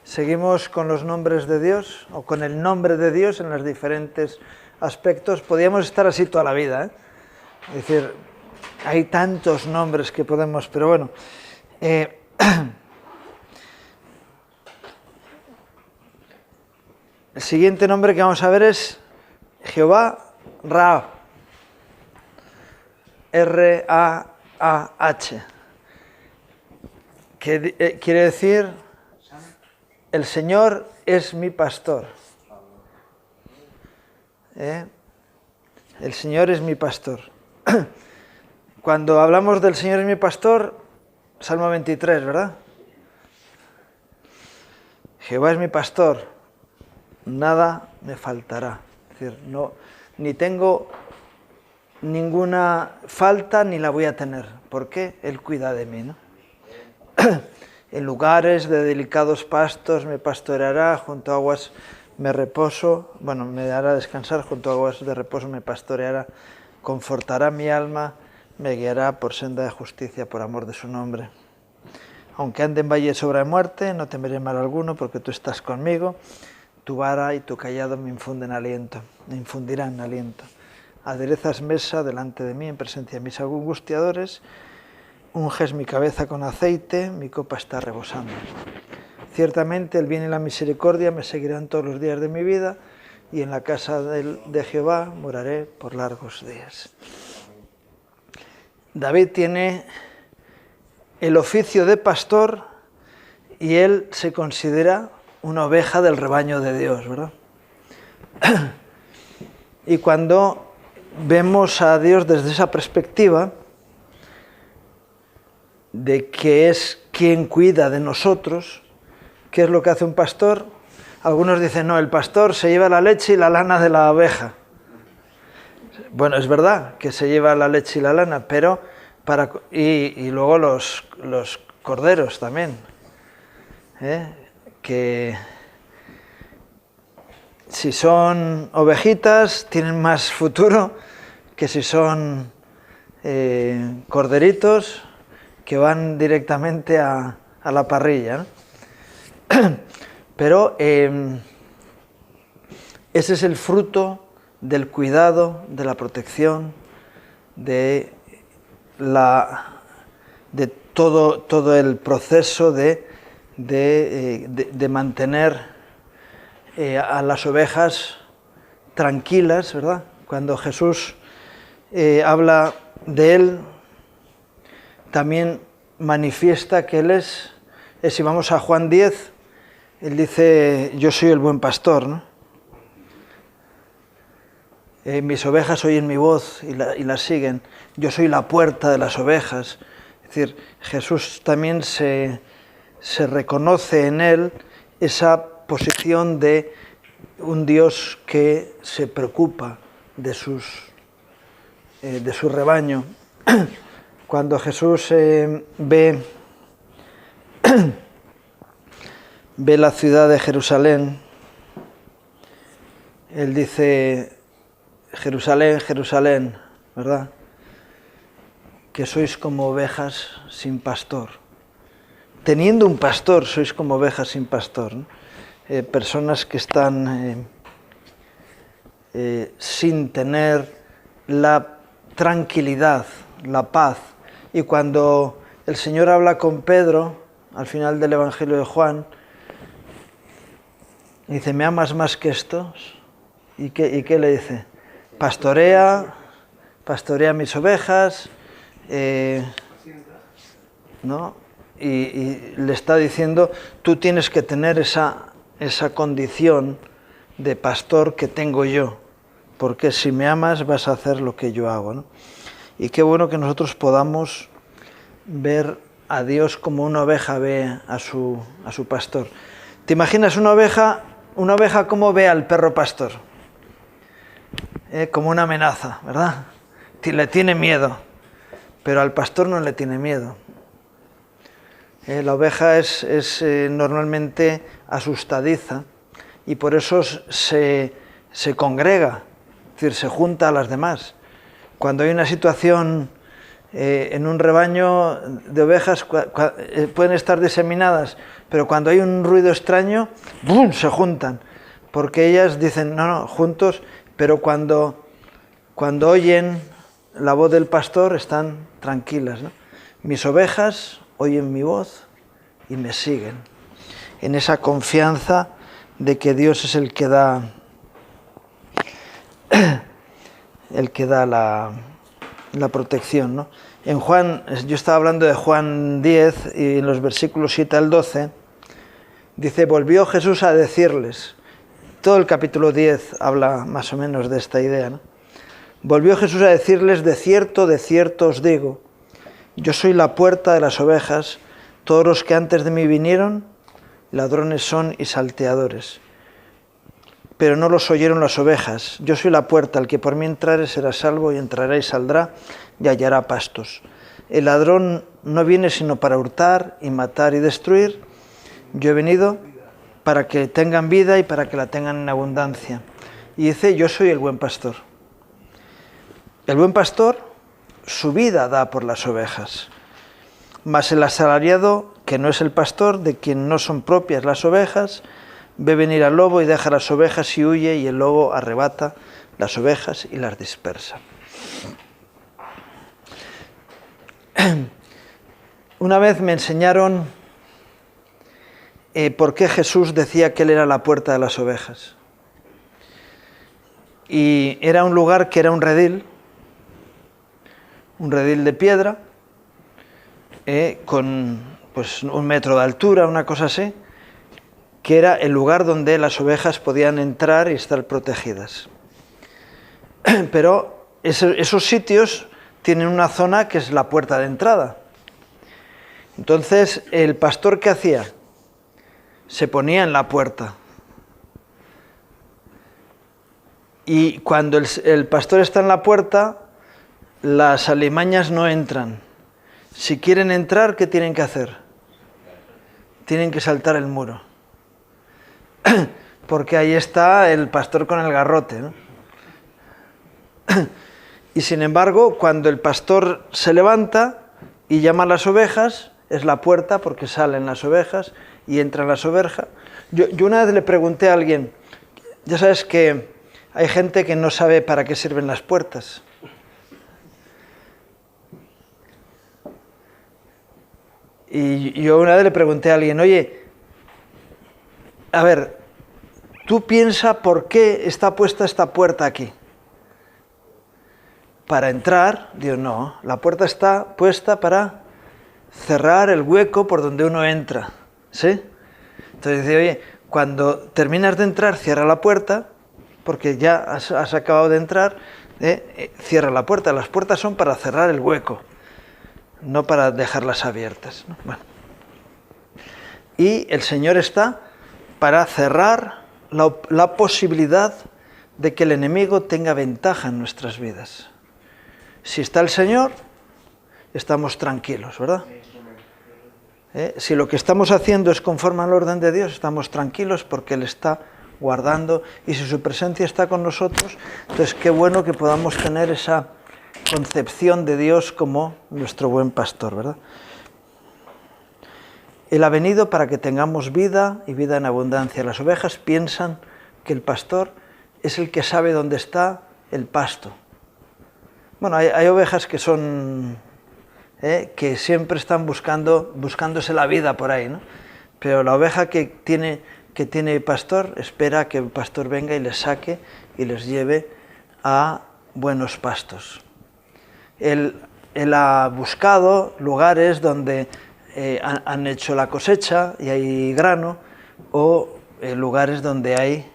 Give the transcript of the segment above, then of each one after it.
Seguimos con los nombres de Dios, o con el nombre de Dios en los diferentes aspectos. Podríamos estar así toda la vida, ¿eh? Es decir, hay tantos nombres que podemos, pero bueno. El siguiente nombre que vamos a ver es Jehová Ra, R-A-A-H, que quiere decir: el Señor es mi pastor. El Señor es mi pastor. Cuando hablamos del Señor es mi pastor, Salmo 23, ¿verdad? Jehová es mi pastor, nada me faltará. Es decir, no, ni tengo ninguna falta ni la voy a tener. ¿Por qué? Él cuida de mí, ¿no? En lugares de delicados pastos me pastoreará, junto a aguas me reposo, me hará descansar, junto a aguas de reposo me pastoreará, confortará mi alma, me guiará por senda de justicia por amor de su nombre. Aunque ande en valle de sombra de muerte, no temeré mal alguno, porque tú estás conmigo, tu vara y tu callado me infundirán aliento. Aderezas mesa delante de mí en presencia de mis angustiadores, unges mi cabeza con aceite, mi copa está rebosando. Ciertamente el bien y la misericordia me seguirán todos los días de mi vida, y en la casa de Jehová moraré por largos días. David tiene el oficio de pastor y él se considera una oveja del rebaño de Dios, ¿verdad? Y cuando vemos a Dios desde esa perspectiva, de que es quien cuida de nosotros, ¿qué es lo que hace un pastor? Algunos dicen, no, el pastor se lleva la leche y la lana de la oveja. Bueno, es verdad que se lleva la leche y la lana, pero y luego los corderos también, que si son ovejitas tienen más futuro que si son corderitos que van directamente a la parrilla, ¿no? Pero ese es el fruto del cuidado, de la protección, de todo el proceso de mantener a las ovejas tranquilas, ¿verdad? Cuando Jesús habla de él, también manifiesta que él es, si vamos a Juan 10, él dice, yo soy el buen pastor, ¿no? Mis ovejas oyen mi voz y la siguen, yo soy la puerta de las ovejas. Es decir, Jesús también se reconoce en él esa posición de un Dios que se preocupa de su rebaño. Cuando Jesús ve la ciudad de Jerusalén, él dice, Jerusalén, Jerusalén, ¿verdad? Que sois como ovejas sin pastor. Teniendo un pastor, sois como ovejas sin pastor, ¿no? Personas que están sin tener la tranquilidad, la paz. Y cuando el Señor habla con Pedro, al final del Evangelio de Juan, dice, ¿me amas más que estos? ¿Y qué le dice? Pastorea mis ovejas, ¿no? Y le está diciendo, tú tienes que tener esa condición de pastor que tengo yo, porque si me amas vas a hacer lo que yo hago, ¿no? Y qué bueno que nosotros podamos ver a Dios como una oveja ve a su pastor. ¿Te imaginas una oveja cómo ve al perro pastor? Como una amenaza, ¿verdad? Le tiene miedo, pero al pastor no le tiene miedo. La oveja es normalmente asustadiza y por eso se congrega, es decir, se junta a las demás. Cuando hay una situación En un rebaño de ovejas pueden estar diseminadas, pero cuando hay un ruido extraño, ¡bum!, se juntan, porque ellas dicen, no, juntos, pero cuando oyen la voz del pastor están tranquilas, ¿no? Mis ovejas oyen mi voz y me siguen, en esa confianza de que Dios es el que da la protección, ¿no? En Juan, yo estaba hablando de Juan 10 y en los versículos 7 al 12, dice, volvió Jesús a decirles, todo el capítulo 10 habla más o menos de esta idea, ¿no? Volvió Jesús a decirles, de cierto os digo, yo soy la puerta de las ovejas, todos los que antes de mí vinieron, ladrones son y salteadores, pero no los oyeron las ovejas. Yo soy la puerta, el que por mí entrare será salvo, y entrará y saldrá y hallará pastos. El ladrón no viene sino para hurtar y matar y destruir. Yo he venido para que tengan vida y para que la tengan en abundancia. Y dice, yo soy el buen pastor. El buen pastor su vida da por las ovejas. Mas el asalariado, que no es el pastor, de quien no son propias las ovejas, ve venir al lobo y deja las ovejas y huye, y el lobo arrebata las ovejas y las dispersa. Una vez me enseñaron por qué Jesús decía que Él era la puerta de las ovejas. Y era un lugar que era un redil de piedra, con pues 1 metro de altura, una cosa así, que era el lugar donde las ovejas podían entrar y estar protegidas. Pero esos sitios tienen una zona que es la puerta de entrada. Entonces, el pastor, ¿qué hacía? Se ponía en la puerta. Y cuando el pastor está en la puerta, las alimañas no entran. Si quieren entrar, ¿qué tienen que hacer? Tienen que saltar el muro. Porque ahí está el pastor con el garrote, ¿no? Y sin embargo, cuando el pastor se levanta y llama a las ovejas, es la puerta porque salen las ovejas y entran las ovejas. Yo una vez le pregunté a alguien, ya sabes que hay gente que no sabe para qué sirven las puertas. Y yo una vez le pregunté a alguien, oye, a ver, tú piensa por qué está puesta esta puerta aquí. Para entrar, digo, no, la puerta está puesta para cerrar el hueco por donde uno entra, ¿sí? Entonces dice, oye, cuando terminas de entrar, cierra la puerta, porque ya has acabado de entrar, cierra la puerta. Las puertas son para cerrar el hueco, no para dejarlas abiertas, ¿no? Bueno. Y el Señor está para cerrar la posibilidad de que el enemigo tenga ventaja en nuestras vidas. Si está el Señor, estamos tranquilos, ¿verdad? Si lo que estamos haciendo es conforme al orden de Dios, estamos tranquilos porque Él está guardando, y si su presencia está con nosotros, entonces qué bueno que podamos tener esa concepción de Dios como nuestro buen pastor, ¿verdad? Él ha venido para que tengamos vida y vida en abundancia. Las ovejas piensan que el pastor es el que sabe dónde está el pasto. Bueno, hay ovejas que son, que siempre están buscándose la vida por ahí, ¿no? Pero la oveja que tiene pastor espera que el pastor venga y les saque y les lleve a buenos pastos. Él ha buscado lugares donde han hecho la cosecha y hay grano, o lugares donde hay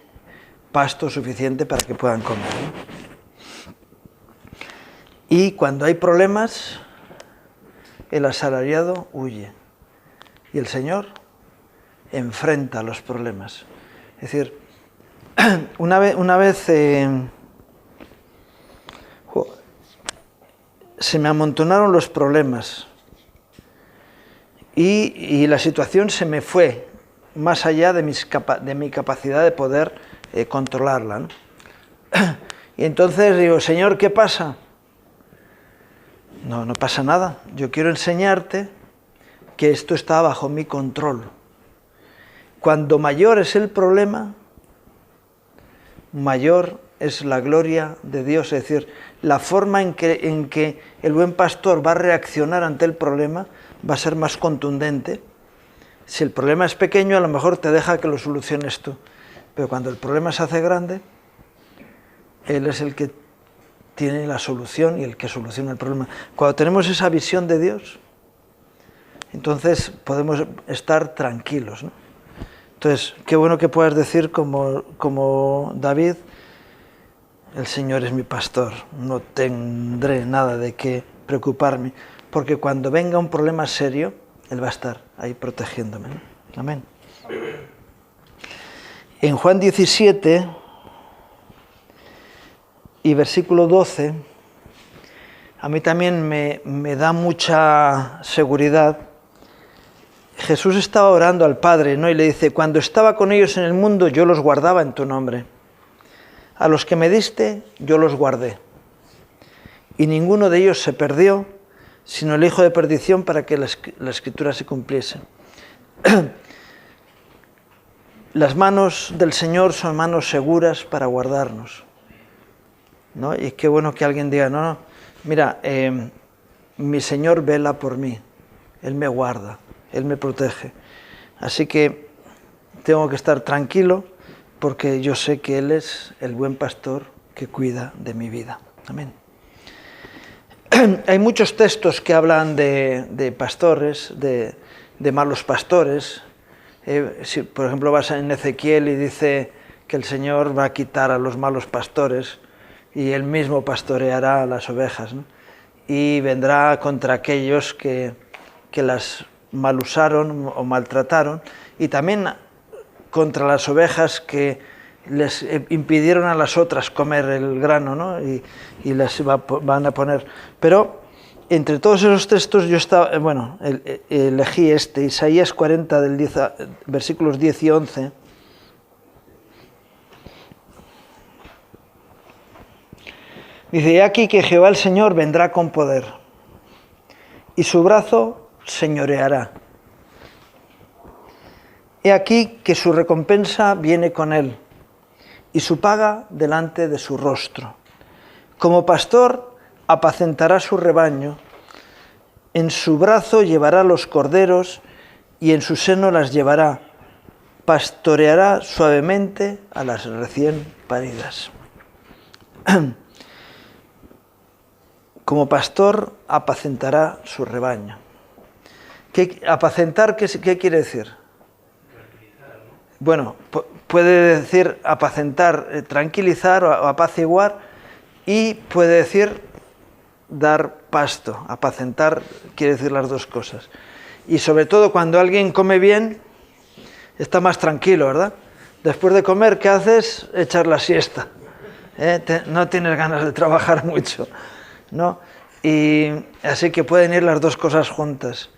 pasto suficiente para que puedan comer, ¿no? Y cuando hay problemas, el asalariado huye y el Señor enfrenta los problemas. Es decir, una vez se me amontonaron los problemas y la situación se me fue más allá de mi capacidad de poder controlarla, ¿no? Y entonces digo, Señor, ¿qué pasa? No pasa nada. Yo quiero enseñarte que esto está bajo mi control. Cuando mayor es el problema, mayor es la gloria de Dios. Es decir, la forma en que el buen pastor va a reaccionar ante el problema va a ser más contundente. Si el problema es pequeño, a lo mejor te deja que lo soluciones tú. Pero cuando el problema se hace grande, Él es el que tiene la solución y el que soluciona el problema. Cuando tenemos esa visión de Dios, entonces podemos estar tranquilos, ¿no? Entonces, qué bueno que puedas decir como David: el Señor es mi pastor, no tendré nada de qué preocuparme, porque cuando venga un problema serio, Él va a estar ahí protegiéndome, ¿no? Amén. En Juan 17 y versículo 12, a mí también me da mucha seguridad. Jesús estaba orando al Padre, ¿no? Y le dice: cuando estaba con ellos en el mundo, yo los guardaba en tu nombre. A los que me diste, yo los guardé. Y ninguno de ellos se perdió, sino el hijo de perdición, para que la Escritura se cumpliese. Las manos del Señor son manos seguras para guardarnos, ¿no? Y qué bueno que alguien diga: no, mira, mi Señor vela por mí, Él me guarda, Él me protege. Así que tengo que estar tranquilo, porque yo sé que Él es el buen pastor que cuida de mi vida. Amén. Hay muchos textos que hablan de pastores, de malos pastores. Si, por ejemplo, vas en Ezequiel y dice que el Señor va a quitar a los malos pastores y Él mismo pastoreará a las ovejas, ¿no? Y vendrá contra aquellos que las mal usaron o maltrataron, y también contra las ovejas que les impidieron a las otras comer el grano, ¿no? Y les van a poner. Pero entre todos esos textos yo elegí Isaías 40, versículos 10 y 11. Dice: he aquí que Jehová el Señor vendrá con poder, y su brazo señoreará. He aquí que su recompensa viene con él, y su paga delante de su rostro. Como pastor apacentará su rebaño, en su brazo llevará los corderos, y en su seno las llevará. Pastoreará suavemente a las recién paridas. Como pastor apacentará su rebaño. ¿Apacentar qué quiere decir? Bueno, puede decir apacentar, tranquilizar o apaciguar, y puede decir dar pasto. Apacentar quiere decir las dos cosas. Y sobre todo cuando alguien come bien, está más tranquilo, ¿verdad? Después de comer, ¿qué haces? Echar la siesta. No tienes ganas de trabajar mucho, ¿no? Y así que pueden ir las dos cosas juntas.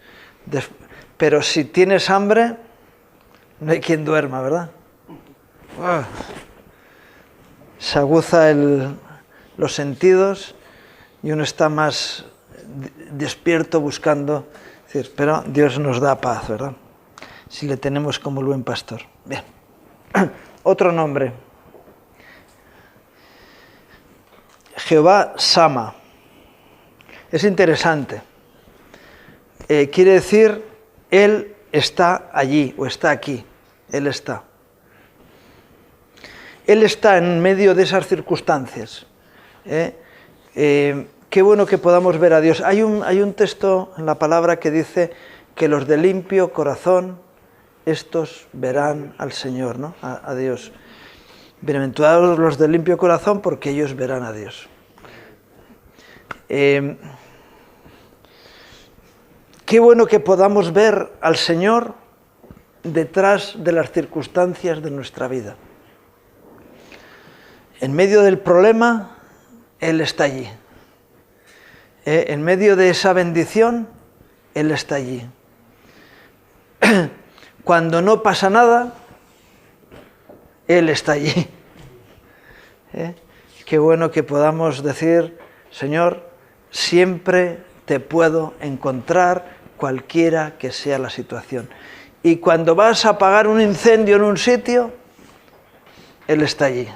Pero si tienes hambre, no hay quien duerma, ¿verdad? Se aguza los sentidos y uno está más despierto buscando. Pero Dios nos da paz, ¿verdad? Si le tenemos como el buen pastor. Bien. Otro nombre. Jehová Sama. Es interesante. Quiere decir, Él está allí o está aquí. Él está. Él está en medio de esas circunstancias. Qué bueno que podamos ver a Dios. Hay un texto en la palabra que dice que los de limpio corazón, estos verán al Señor, ¿no? A Dios. Bienaventurados los de limpio corazón, porque ellos verán a Dios. Qué bueno que podamos ver al Señor detrás de las circunstancias de nuestra vida. En medio del problema, Él está allí. En medio de esa bendición, Él está allí. Cuando no pasa nada, Él está allí. Qué bueno que podamos decir: Señor, siempre te puedo encontrar cualquiera que sea la situación. Y cuando vas a apagar un incendio en un sitio, Él está allí.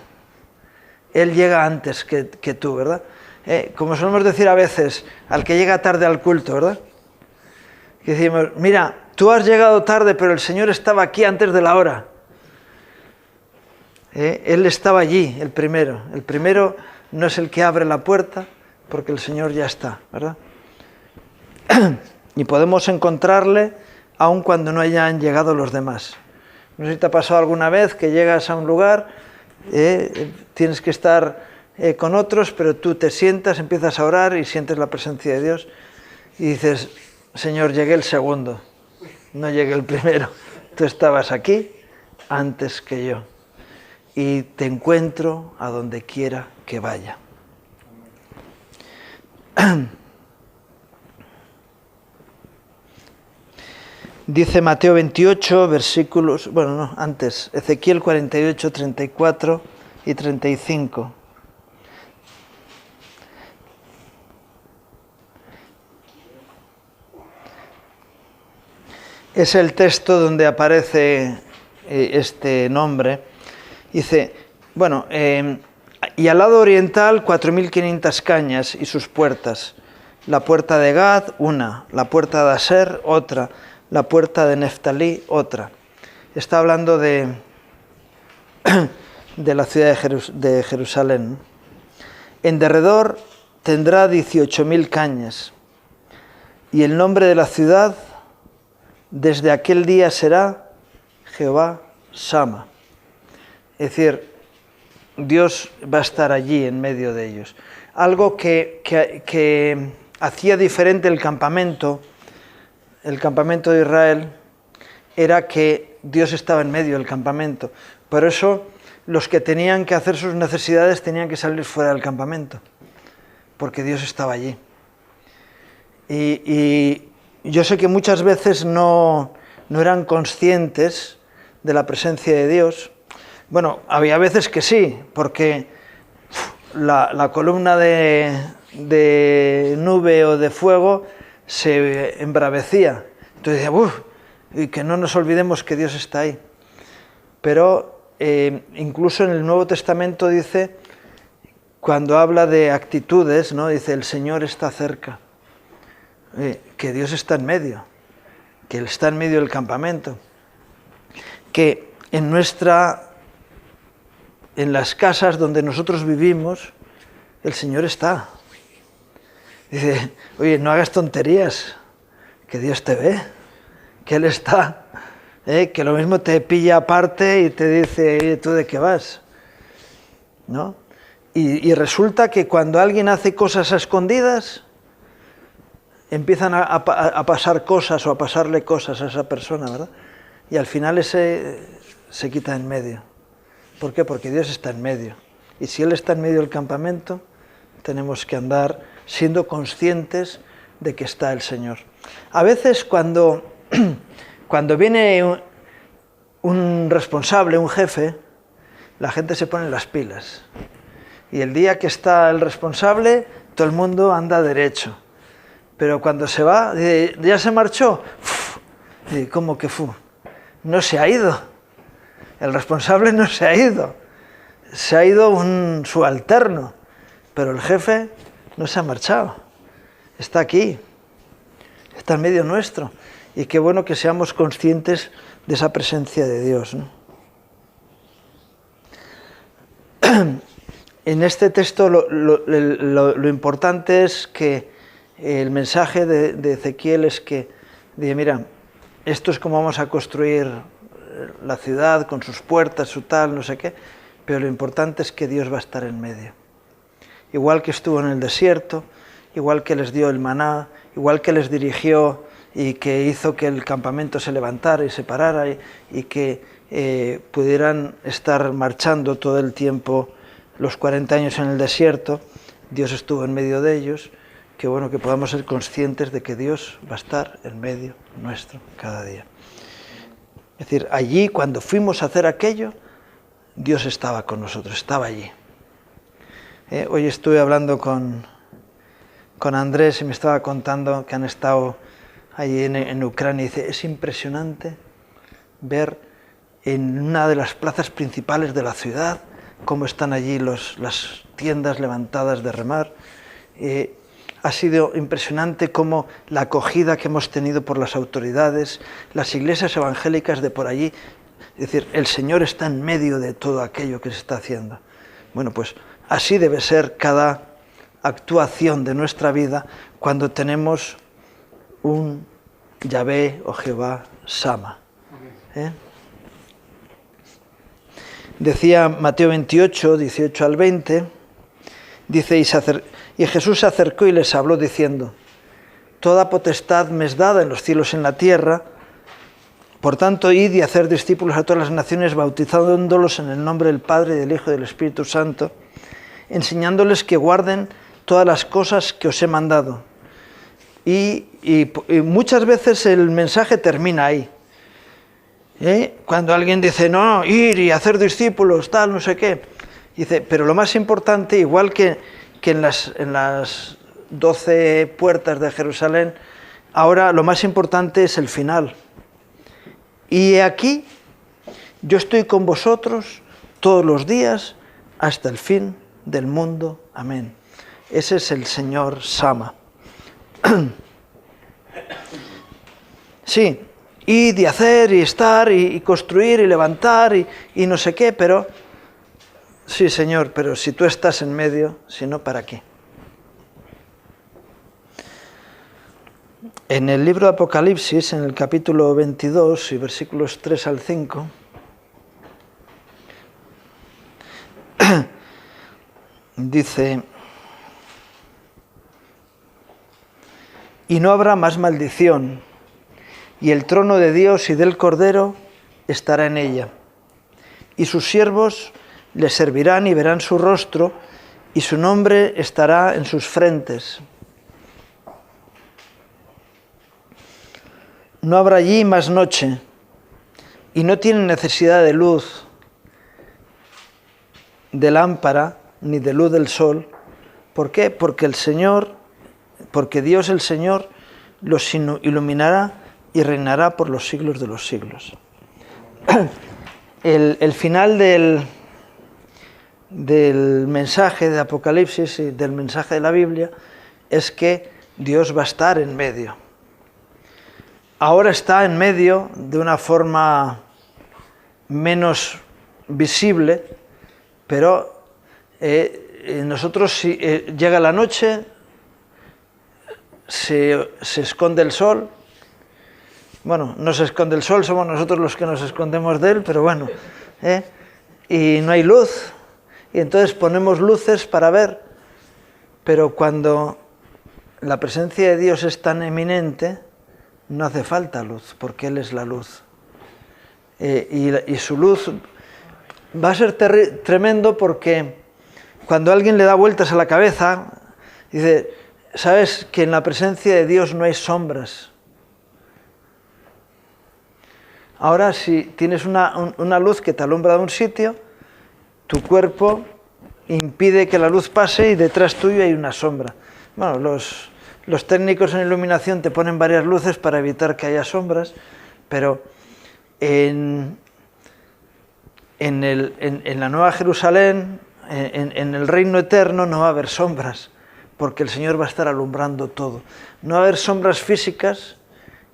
Él llega antes que tú, ¿verdad? Como solemos decir a veces, al que llega tarde al culto, ¿verdad? Que decimos, mira, tú has llegado tarde, pero el Señor estaba aquí antes de la hora. Él estaba allí, el primero. El primero no es el que abre la puerta, porque el Señor ya está, ¿verdad? Y podemos encontrarle aun cuando no hayan llegado los demás. No sé si te ha pasado alguna vez que llegas a un lugar, tienes que estar con otros, pero tú te sientas, empiezas a orar y sientes la presencia de Dios y dices, Señor, llegué el segundo, no llegué el primero. Tú estabas aquí antes que yo y te encuentro a donde quiera que vaya. Dice Mateo 28, versículos, bueno, no, antes, Ezequiel 48, 34 y 35. Es el texto donde aparece este nombre. Dice, bueno, y al lado oriental 4.500 cañas y sus puertas. La puerta de Gad, una. La puerta de Aser, otra. La puerta de Neftalí, otra. Está hablando de la ciudad de Jerusalén. En derredor tendrá 18.000 cañas. Y el nombre de la ciudad desde aquel día será Jehová Sama. Es decir, Dios va a estar allí en medio de ellos. Algo que hacía diferente el campamento de Israel era que Dios estaba en medio del campamento. Por eso los que tenían que hacer sus necesidades tenían que salir fuera del campamento, porque Dios estaba allí. Y yo sé que muchas veces no eran conscientes de la presencia de Dios. Bueno, había veces que sí, porque la columna de nube o de fuego se embravecía. Entonces decía, y que no nos olvidemos que Dios está ahí. Pero incluso en el Nuevo Testamento dice, cuando habla de actitudes, ¿no? Dice, el Señor está cerca. Que Dios está en medio, que Él está en medio del campamento. Que en las casas donde nosotros vivimos, el Señor está. Dice, oye, no hagas tonterías, que Dios te ve, que Él está, que lo mismo te pilla aparte y te dice, oye, ¿tú de qué vas? ¿No? Y resulta que cuando alguien hace cosas a escondidas, empiezan a pasar cosas o a pasarle cosas a esa persona, ¿verdad? Y al final ese se quita en medio. ¿Por qué? Porque Dios está en medio. Y si Él está en medio del campamento, tenemos que andar siendo conscientes de que está el Señor. A veces cuando viene un responsable, un jefe, la gente se pone las pilas. Y el día que está el responsable, todo el mundo anda derecho. Pero cuando se va, ¿ya se marchó? ¿Cómo que fu? No se ha ido. El responsable no se ha ido. Se ha ido un subalterno. Pero el jefe no se ha marchado. Está aquí. Está en medio nuestro. Y qué bueno que seamos conscientes de esa presencia de Dios, ¿no? En este texto lo importante es que el mensaje de Ezequiel es que dice, mira, esto es como vamos a construir la ciudad con sus puertas, su tal, no sé qué, pero lo importante es que Dios va a estar en medio. Igual que estuvo en el desierto, igual que les dio el maná, igual que les dirigió y que hizo que el campamento se levantara y se parara y que pudieran estar marchando todo el tiempo, los 40 años en el desierto, Dios estuvo en medio de ellos. Qué bueno que podamos ser conscientes de que Dios va a estar en medio nuestro cada día. Es decir, allí cuando fuimos a hacer aquello, Dios estaba con nosotros, estaba allí. Hoy estuve hablando con con Andrés y me estaba contando que han estado allí en Ucrania. Y dice, es impresionante ver en una de las plazas principales de la ciudad cómo están allí las tiendas levantadas de remar. Ha sido impresionante cómo la acogida que hemos tenido por las autoridades, las iglesias evangélicas de por allí. Es decir, el Señor está en medio de todo aquello que se está haciendo. Bueno, pues así debe ser cada actuación de nuestra vida cuando tenemos un Yahvé o Jehová Sama. Decía Mateo 28, 18 al 20, dice, y Jesús se acercó y les habló diciendo, toda potestad me es dada en los cielos y en la tierra, por tanto, id y hacer discípulos a todas las naciones, bautizándolos en el nombre del Padre, del Hijo y del Espíritu Santo, enseñándoles que guarden todas las cosas que os he mandado. Y muchas veces el mensaje termina ahí. Cuando alguien dice, no, ir y hacer discípulos, tal, no sé qué. Dice, pero lo más importante, igual que en las 12 puertas de Jerusalén, ahora lo más importante es el final. Y aquí yo estoy con vosotros todos los días hasta el fin del mundo. Amén. Ese es el Señor Sama. Sí, y de hacer y estar y construir y levantar y no sé qué, pero sí, Señor, pero si tú estás en medio, si no, ¿para qué? En el libro de Apocalipsis, en el capítulo 22 y versículos 3 al 5, dice, y no habrá más maldición, y el trono de Dios y del Cordero estará en ella, y sus siervos le servirán y verán su rostro, y su nombre estará en sus frentes. No habrá allí más noche, y no tienen necesidad de luz, de lámpara, ni de luz del sol. ¿Por qué? Porque Dios el Señor los iluminará y reinará por los siglos de los siglos. El final del mensaje de Apocalipsis y del mensaje de la Biblia es que Dios va a estar en medio. Ahora está en medio de una forma menos visible, pero nosotros si llega la noche, se esconde el sol. Bueno, no se esconde el sol, somos nosotros los que nos escondemos de él, pero bueno, y no hay luz, y entonces ponemos luces para ver, pero cuando la presencia de Dios es tan eminente, no hace falta luz, porque Él es la luz. Y su luz va a ser tremendo porque cuando alguien le da vueltas a la cabeza, dice, ¿sabes que en la presencia de Dios no hay sombras? Ahora, si tienes una luz que te alumbra de un sitio, tu cuerpo impide que la luz pase y detrás tuyo hay una sombra. Bueno, los técnicos en iluminación te ponen varias luces para evitar que haya sombras, pero en la Nueva Jerusalén, en el reino eterno, no va a haber sombras, porque el Señor va a estar alumbrando todo. No va a haber sombras físicas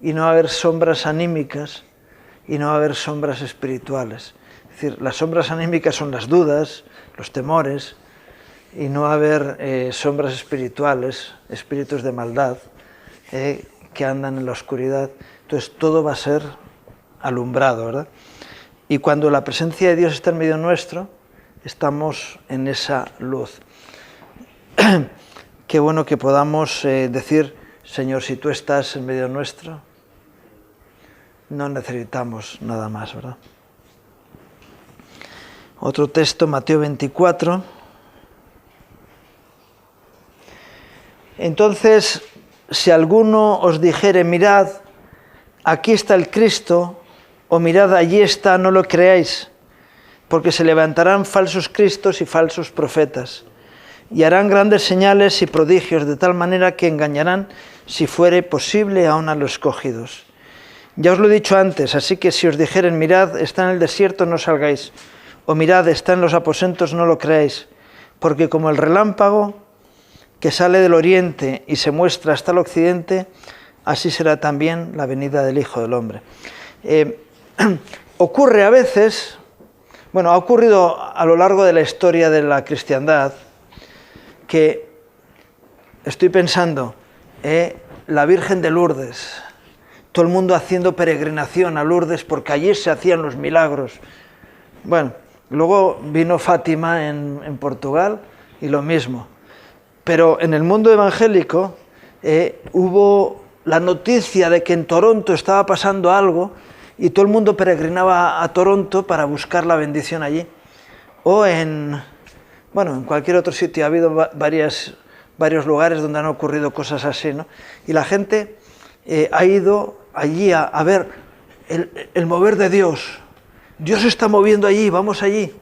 y no va a haber sombras anímicas y no va a haber sombras espirituales. Es decir, las sombras anímicas son las dudas, los temores, y no va a haber sombras espirituales, espíritus de maldad que andan en la oscuridad. Entonces todo va a ser alumbrado, ¿verdad? Y cuando la presencia de Dios está en medio nuestro, estamos en esa luz. Qué bueno que podamos decir, Señor, si tú estás en medio nuestro, no necesitamos nada más, ¿verdad? Otro texto, Mateo 24. Entonces, si alguno os dijere, mirad, aquí está el Cristo, o mirad, allí está, no lo creáis, porque se levantarán falsos cristos y falsos profetas, y harán grandes señales y prodigios, de tal manera que engañarán, si fuere posible, aun a los escogidos. Ya os lo he dicho antes, así que si os dijeren, mirad, está en el desierto, no salgáis, o mirad, está en los aposentos, no lo creáis, porque como el relámpago que sale del oriente y se muestra hasta el occidente, así será también la venida del Hijo del Hombre. Ocurre a veces, bueno, ha ocurrido a lo largo de la historia de la cristiandad, que estoy pensando, la Virgen de Lourdes, todo el mundo haciendo peregrinación a Lourdes porque allí se hacían los milagros. Bueno, luego vino Fátima en Portugal y lo mismo. Pero en el mundo evangélico hubo la noticia de que en Toronto estaba pasando algo y todo el mundo peregrinaba a Toronto para buscar la bendición allí. O en cualquier otro sitio. Ha habido varios lugares donde han ocurrido cosas así, ¿no? Y la gente ha ido allí a ver el mover de Dios. Dios se está moviendo allí, vamos allí.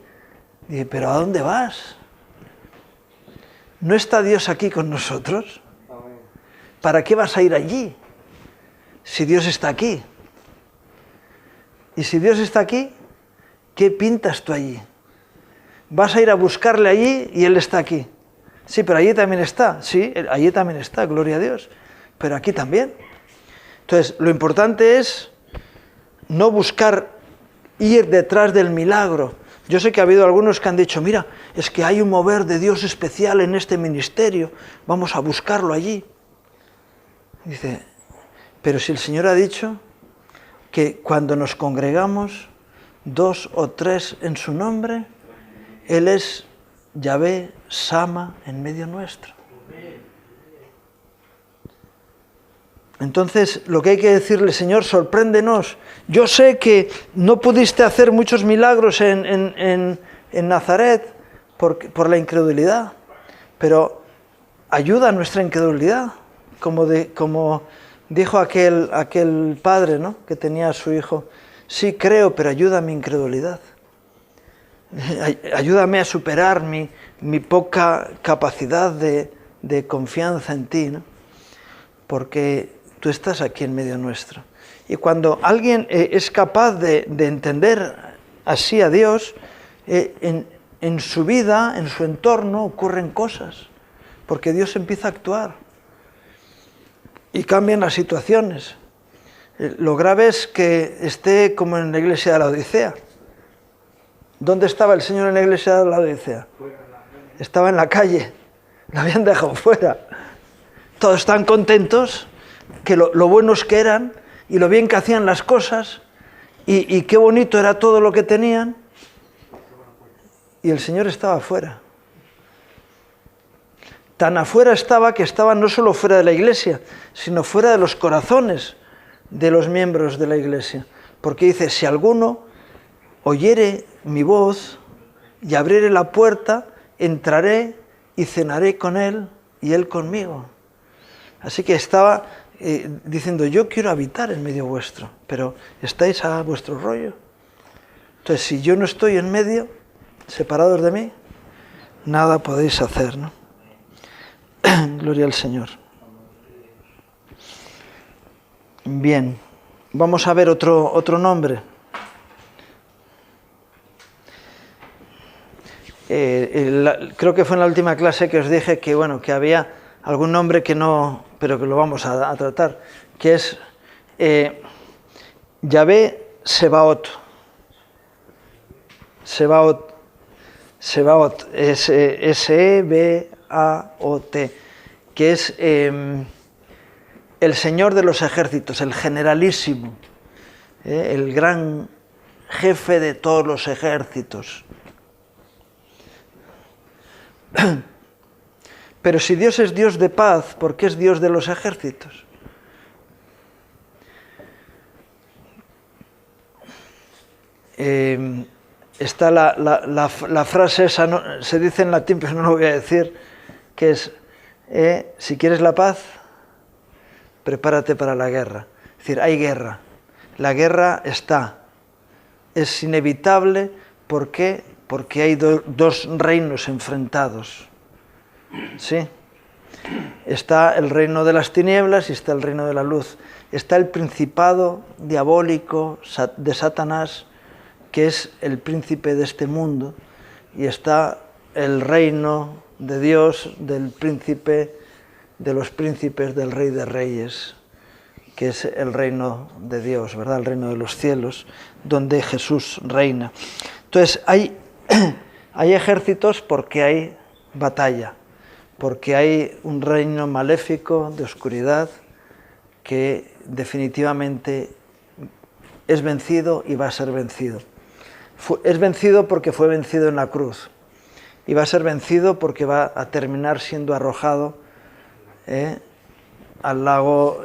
Dice, ¿pero a dónde vas? ¿No está Dios aquí con nosotros? ¿Para qué vas a ir allí si Dios está aquí? Y si Dios está aquí, ¿qué pintas tú allí? Vas a ir a buscarle allí y Él está aquí. Sí, pero allí también está. Sí, allí también está, gloria a Dios. Pero aquí también. Entonces, lo importante es no buscar ir detrás del milagro. Yo sé que ha habido algunos que han dicho, mira, es que hay un mover de Dios especial en este ministerio, vamos a buscarlo allí. Dice, pero si el Señor ha dicho que cuando nos congregamos, 2 o 3 en su nombre, Él es Yahvé Sama en medio nuestro. Entonces, lo que hay que decirle, Señor, sorpréndenos. Yo sé que no pudiste hacer muchos milagros en Nazaret por la incredulidad, pero ayuda a nuestra incredulidad, como dijo aquel padre, ¿no?, que tenía a su hijo. Sí, creo, pero ayuda a mi incredulidad. Ayúdame a superar mi poca capacidad de confianza en ti, ¿no? Porque tú estás aquí en medio nuestro. Y cuando alguien es capaz de entender así a Dios, en su vida, en su entorno, ocurren cosas, porque Dios empieza a actuar y cambian las situaciones. Lo grave es que esté como en la iglesia de la Odisea. ¿Dónde estaba el Señor en la iglesia de la Odisea? Estaba en la calle, la habían dejado fuera. Todos están contentos, que lo buenos que eran y lo bien que hacían las cosas y qué bonito era todo lo que tenían, y el Señor estaba afuera. Tan afuera estaba que estaba no solo fuera de la iglesia, sino fuera de los corazones de los miembros de la iglesia. Porque dice, si alguno oyere mi voz y abriere la puerta, entraré y cenaré con él y él conmigo. Así que estaba diciendo, yo quiero habitar en medio vuestro, pero estáis a vuestro rollo. Entonces, si yo no estoy en medio, separados de mí, nada podéis hacer, ¿no? Gloria al Señor. Bien, vamos a ver otro nombre. Creo que fue en la última clase que os dije que, que había algún nombre que no, pero que lo vamos a tratar, que es Yahvé Sebaot. Sebaot, S-E-B-A-O-T, que es el Señor de los ejércitos, el generalísimo, el gran jefe de todos los ejércitos. Pero si Dios es Dios de paz, ¿por qué es Dios de los ejércitos? Está la frase esa, no, se dice en latín, pero no lo voy a decir, que es, si quieres la paz, prepárate para la guerra. Es decir, hay guerra. La guerra está. Es inevitable. ¿Por qué? Porque hay dos reinos enfrentados. Sí. Está el reino de las tinieblas y está el reino de la luz. Está el principado diabólico de Satanás, que es el príncipe de este mundo, y está el reino de Dios, del príncipe de los príncipes, del Rey de Reyes, que es el reino de Dios, ¿verdad? El reino de los cielos, donde Jesús reina. Entonces, hay ejércitos porque hay batalla, porque hay un reino maléfico de oscuridad que definitivamente es vencido y va a ser vencido. Es vencido porque fue vencido en la cruz, y va a ser vencido porque va a terminar siendo arrojado al lago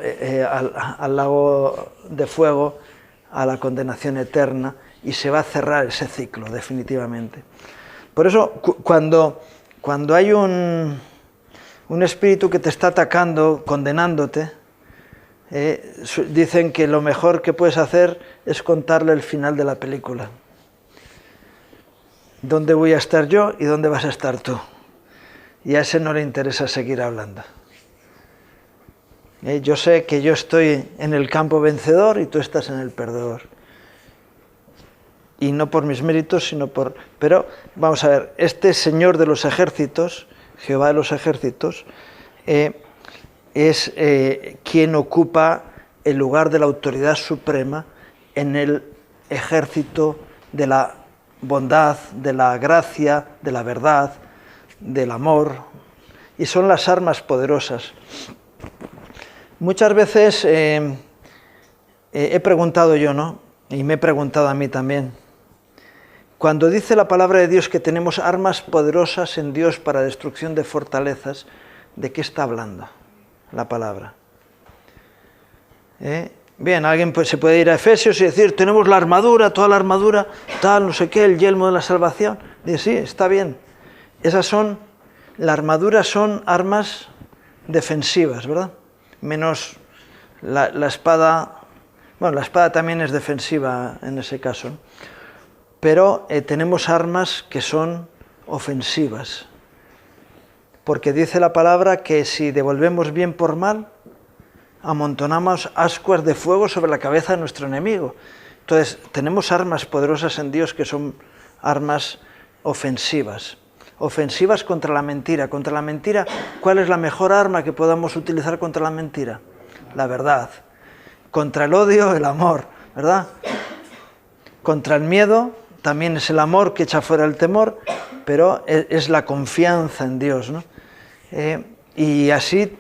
de fuego, a la condenación eterna, y se va a cerrar ese ciclo definitivamente. Por eso, cuando hay un espíritu que te está atacando, condenándote, dicen que lo mejor que puedes hacer es contarle el final de la película. ¿Dónde voy a estar yo y dónde vas a estar tú? Y a ese no le interesa seguir hablando. Yo sé que yo estoy en el campo vencedor y tú estás en el perdedor. Y no por mis méritos, sino por... Pero, vamos a ver, este Señor de los ejércitos, Jehová de los ejércitos, es quien ocupa el lugar de la autoridad suprema en el ejército de la bondad, de la gracia, de la verdad, del amor, y son las armas poderosas. Muchas veces he preguntado yo, ¿no? Y me he preguntado a mí también. Cuando dice la palabra de Dios que tenemos armas poderosas en Dios para destrucción de fortalezas, ¿de qué está hablando la palabra? Bien, alguien se puede ir a Efesios y decir, tenemos la armadura, toda la armadura, tal, no sé qué, el yelmo de la salvación. Dice, sí, está bien. La armadura son armas defensivas, ¿verdad? Menos la espada. Bueno, la espada también es defensiva en ese caso, ¿no? Pero tenemos armas que son ofensivas, porque dice la palabra que si devolvemos bien por mal, amontonamos ascuas de fuego sobre la cabeza de nuestro enemigo. Entonces, tenemos armas poderosas en Dios que son armas ofensivas. Ofensivas contra la mentira. Contra la mentira, ¿cuál es la mejor arma que podamos utilizar contra la mentira? La verdad. Contra el odio, el amor, ¿verdad? Contra el miedo, también es el amor que echa fuera el temor, pero es la confianza en Dios, ¿no? Y así,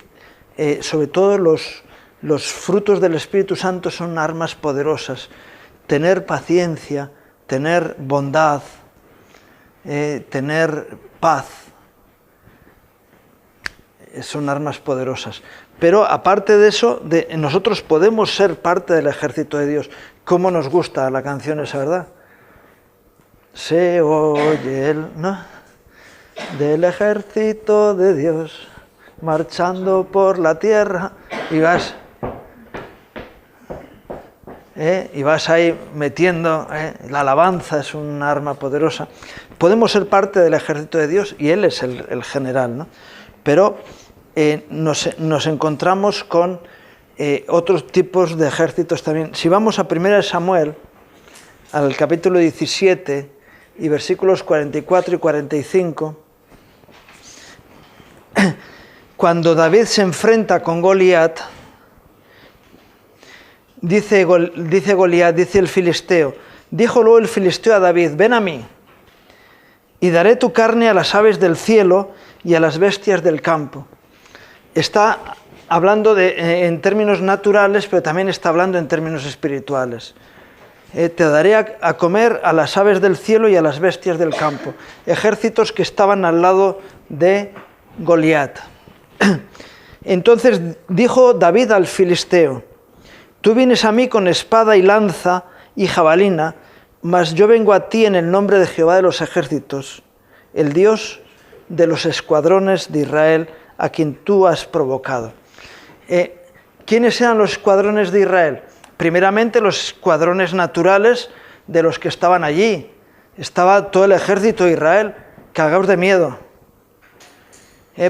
sobre todo los frutos del Espíritu Santo son armas poderosas. Tener paciencia, tener bondad, tener paz, son armas poderosas. Pero aparte de eso, nosotros podemos ser parte del ejército de Dios. ¿Cómo nos gusta la canción esa, verdad? Se oye ¿no? Del ejército de Dios marchando por la tierra, y vas ahí metiendo, la alabanza es un arma poderosa. Podemos ser parte del ejército de Dios y Él es el general, ¿no? Pero nos encontramos con otros tipos de ejércitos también. Si vamos a 1 Samuel, al capítulo 17 y versículos 44 y 45, cuando David se enfrenta con Goliat, dice Goliat, dice el filisteo, dijo luego el filisteo a David, ven a mí, y daré tu carne a las aves del cielo y a las bestias del campo. Está hablando en términos naturales, pero también está hablando en términos espirituales. Te daré a comer a las aves del cielo y a las bestias del campo. Ejércitos que estaban al lado de Goliat. Entonces dijo David al filisteo, tú vienes a mí con espada y lanza y jabalina, mas yo vengo a ti en el nombre de Jehová de los ejércitos, el Dios de los escuadrones de Israel, a quien tú has provocado. ¿Quiénes eran los escuadrones de Israel? Primeramente los escuadrones naturales de los que estaban allí. Estaba todo el ejército de Israel, cagados de miedo.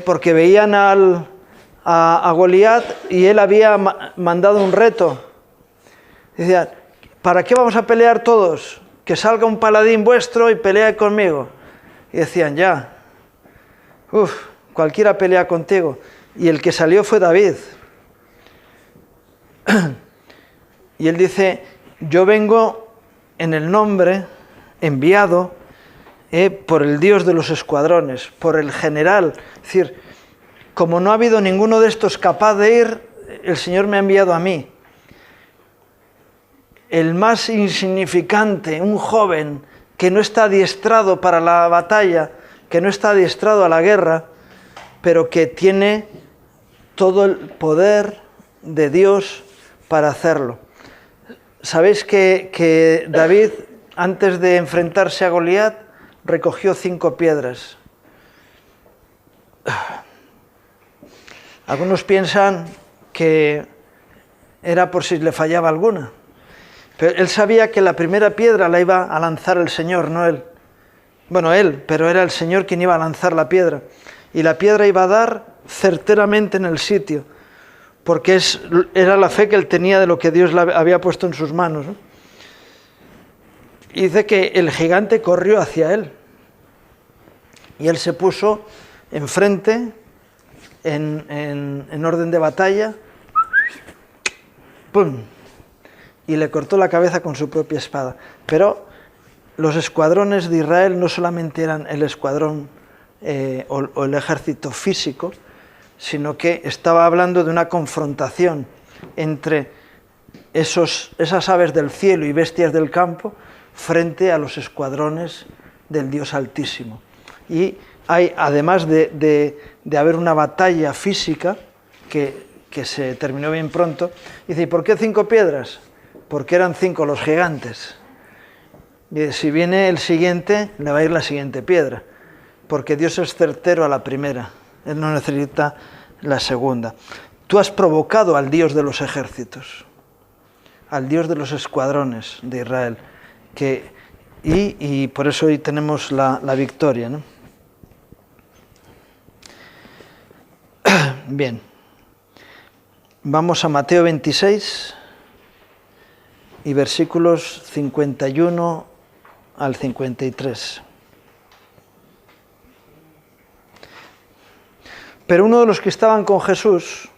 porque veían a Goliat y él había mandado un reto. Decían, ¿para qué vamos a pelear todos? Que salga un paladín vuestro y pelee conmigo. Y decían, ya, cualquiera pelea contigo. Y el que salió fue David. Y él dice, yo vengo en el nombre enviado por el Dios de los escuadrones, por el general. Es decir, como no ha habido ninguno de estos capaz de ir, el Señor me ha enviado a mí. El más insignificante, un joven que no está adiestrado para la batalla, que no está adiestrado a la guerra, pero que tiene todo el poder de Dios para hacerlo. ¿Sabéis que David, antes de enfrentarse a Goliat, recogió 5 piedras? Algunos piensan que era por si le fallaba alguna. Pero él sabía que la primera piedra la iba a lanzar el Señor, no él. Bueno, él, pero era el Señor quien iba a lanzar la piedra. Y la piedra iba a dar certeramente en el sitio, porque era la fe que él tenía de lo que Dios había puesto en sus manos, ¿no? Y dice que el gigante corrió hacia él. Y él se puso enfrente, en orden de batalla, ¡pum!, y le cortó la cabeza con su propia espada. Pero los escuadrones de Israel no solamente eran el escuadrón o el ejército físico, sino que estaba hablando de una confrontación entre esas aves del cielo y bestias del campo frente a los escuadrones del Dios Altísimo. Y hay, además de haber una batalla física que se terminó bien pronto, dice, ¿y por qué 5 piedras? Porque eran 5 los gigantes. Y si viene el siguiente, le va a ir la siguiente piedra, porque Dios es certero a la primera, Él no necesita la segunda. Tú has provocado al Dios de los ejércitos, al Dios de los escuadrones de Israel, y por eso hoy tenemos la victoria, ¿no? Bien, vamos a Mateo 26 y versículos 51 al 53. Pero uno de los que estaban con Jesús,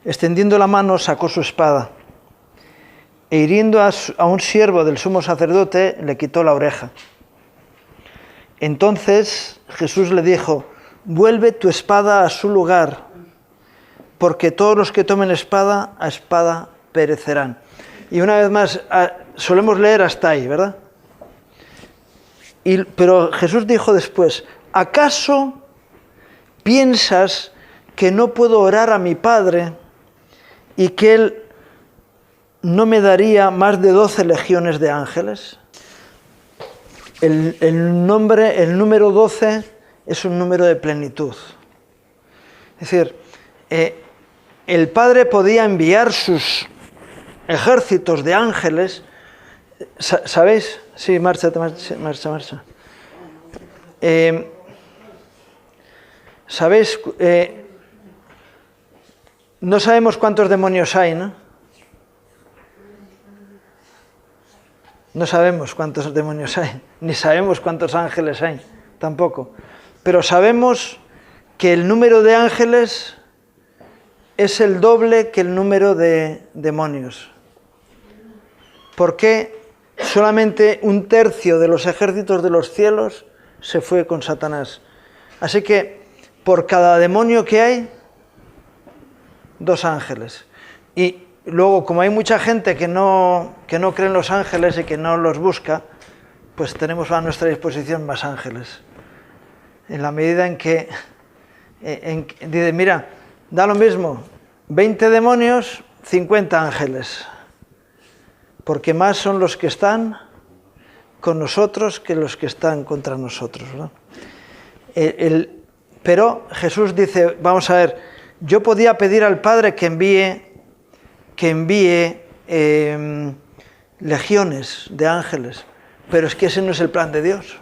extendiendo la mano, sacó su espada e hiriendo a un siervo del sumo sacerdote, le quitó la oreja. Entonces Jesús le dijo, vuelve tu espada a su lugar, porque todos los que tomen espada, a espada perecerán. Y una vez más, solemos leer hasta ahí, ¿verdad? Pero Jesús dijo después, ¿acaso piensas que no puedo orar a mi Padre y que Él no me daría más de 12 legiones de ángeles? El número 12 es un número de plenitud. Es decir, el Padre podía enviar sus ejércitos de ángeles. ¿Sabéis? Sí, marcha. ¿Sabéis? No sabemos cuántos demonios hay, ¿no? No sabemos cuántos demonios hay, ni sabemos cuántos ángeles hay, tampoco. Pero sabemos que el número de ángeles es el doble que el número de demonios. ¿Por qué solamente 1/3 de los ejércitos de los cielos se fue con Satanás? Así que por cada demonio que hay, 2 ángeles. Y luego, como hay mucha gente que no cree en los ángeles y que no los busca, pues tenemos a nuestra disposición más ángeles. En la medida en que dice, mira, da lo mismo, 20 demonios, 50 ángeles. Porque más son los que están con nosotros que los que están contra nosotros, ¿no? Pero Jesús dice, vamos a ver, yo podía pedir al Padre que envíe legiones de ángeles, pero es que ese no es el plan de Dios.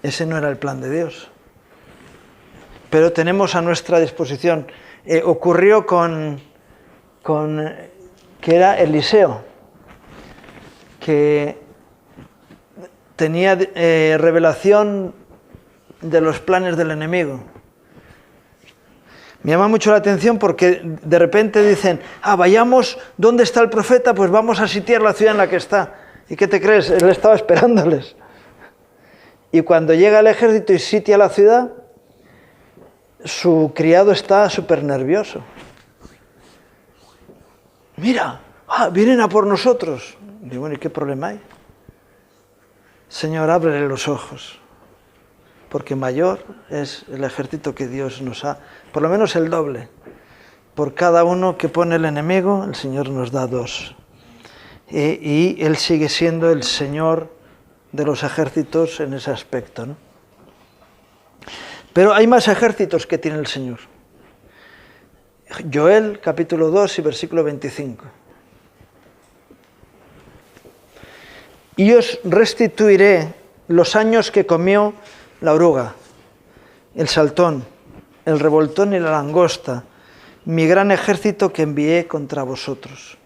Ese no era el plan de Dios. Pero tenemos a nuestra disposición. Ocurrió con que era Eliseo, que tenía revelación de los planes del enemigo. Me llama mucho la atención porque de repente dicen, vayamos, ¿dónde está el profeta? Pues vamos a sitiar la ciudad en la que está. ¿Y qué te crees? Él estaba esperándoles. Y cuando llega el ejército y sitia la ciudad, su criado está súper nervioso. Mira, vienen a por nosotros. Y bueno, ¿y qué problema hay? Señor, ábrele los ojos, porque mayor es el ejército que Dios nos ha, por lo menos el doble. Por cada uno que pone el enemigo, el Señor nos da 2. Y Él sigue siendo el Señor de los ejércitos en ese aspecto, ¿no? Pero hay más ejércitos que tiene el Señor. Joel, capítulo 2 y versículo 25. Y os restituiré los años que comió la oruga, el saltón, el revoltón y la langosta, mi gran ejército que envié contra vosotros.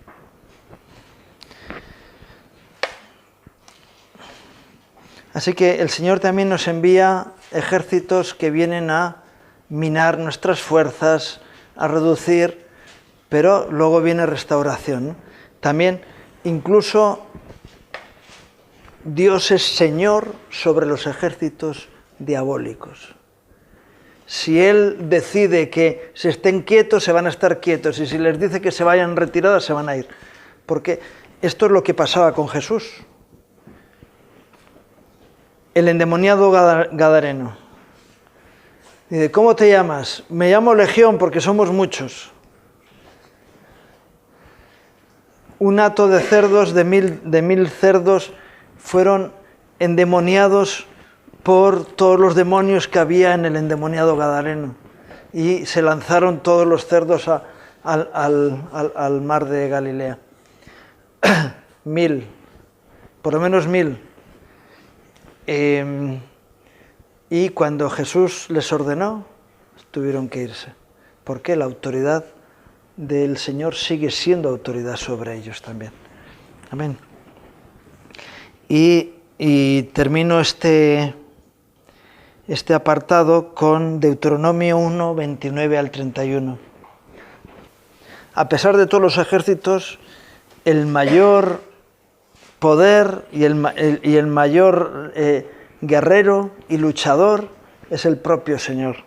Así que el Señor también nos envía ejércitos que vienen a minar nuestras fuerzas, a reducir, pero luego viene restauración. También, incluso, Dios es Señor sobre los ejércitos diabólicos. Si Él decide que se estén quietos, se van a estar quietos, y si les dice que se vayan retirados, se van a ir. Porque esto es lo que pasaba con Jesús. El endemoniado gadareno. Dice, ¿cómo te llamas? Me llamo Legión porque somos muchos. Un hato de cerdos, de mil cerdos, fueron endemoniados por todos los demonios que había en el endemoniado gadareno. Y se lanzaron todos los cerdos al mar de Galilea. 1000, por lo menos 1000. Y cuando Jesús les ordenó, tuvieron que irse. Porque la autoridad del Señor sigue siendo autoridad sobre ellos también. Amén. Y termino este apartado con Deuteronomio 1, 29 al 31. A pesar de todos los ejércitos, el mayor poder y el mayor guerrero y luchador es el propio Señor.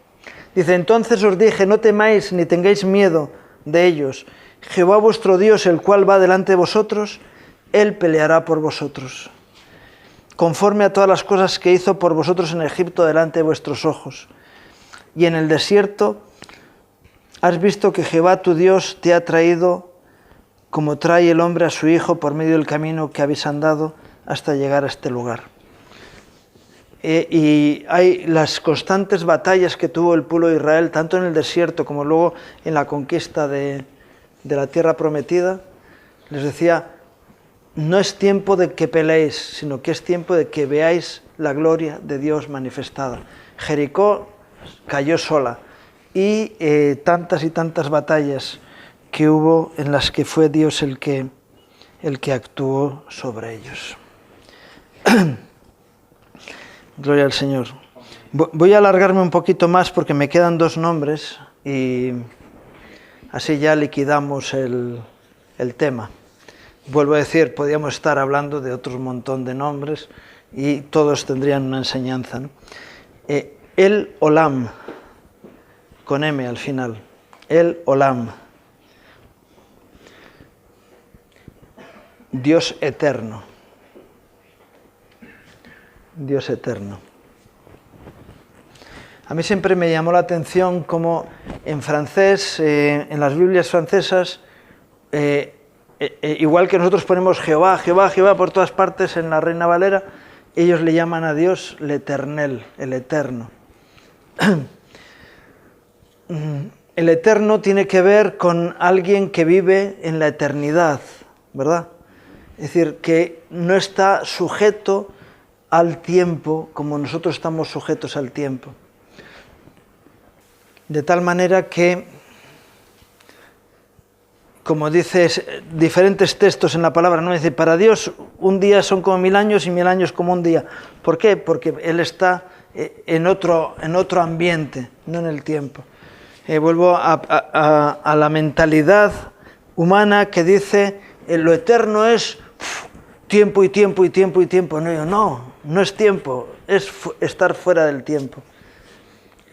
Dice, entonces os dije, no temáis ni tengáis miedo de ellos. Jehová vuestro Dios, el cual va delante de vosotros, Él peleará por vosotros, conforme a todas las cosas que hizo por vosotros en Egipto delante de vuestros ojos. Y en el desierto has visto que Jehová tu Dios te ha traído como trae el hombre a su hijo por medio del camino que habéis andado hasta llegar a este lugar. Y hay las constantes batallas que tuvo el pueblo de Israel, tanto en el desierto como luego en la conquista de la tierra prometida. Les decía, no es tiempo de que peleéis, sino que es tiempo de que veáis la gloria de Dios manifestada. Jericó cayó sola y tantas y tantas batallas que hubo en las que fue Dios el que actuó sobre ellos. Gloria al Señor. Voy a alargarme un poquito más porque me quedan 2 nombres y así ya liquidamos el tema. Vuelvo a decir, podríamos estar hablando de otro montón de nombres y todos tendrían una enseñanza, ¿no? El Olam, con M al final. El Olam. Dios eterno. Dios eterno. A mí siempre me llamó la atención cómo en francés, en las Biblias francesas, igual que nosotros ponemos Jehová, Jehová, Jehová por todas partes en la Reina Valera, ellos le llaman a Dios l'Eternel, el eterno. El eterno tiene que ver con alguien que vive en la eternidad, ¿verdad? Es decir, que no está sujeto al tiempo como nosotros estamos sujetos al tiempo. De tal manera que, como dices diferentes textos en la palabra, ¿no? Dice, para Dios un día son como 1000 años y 1000 años como un día. ¿Por qué? Porque Él está en otro ambiente, no en el tiempo. Vuelvo a la mentalidad humana que dice, lo eterno es tiempo y tiempo y tiempo y tiempo. No es tiempo, es estar fuera del tiempo.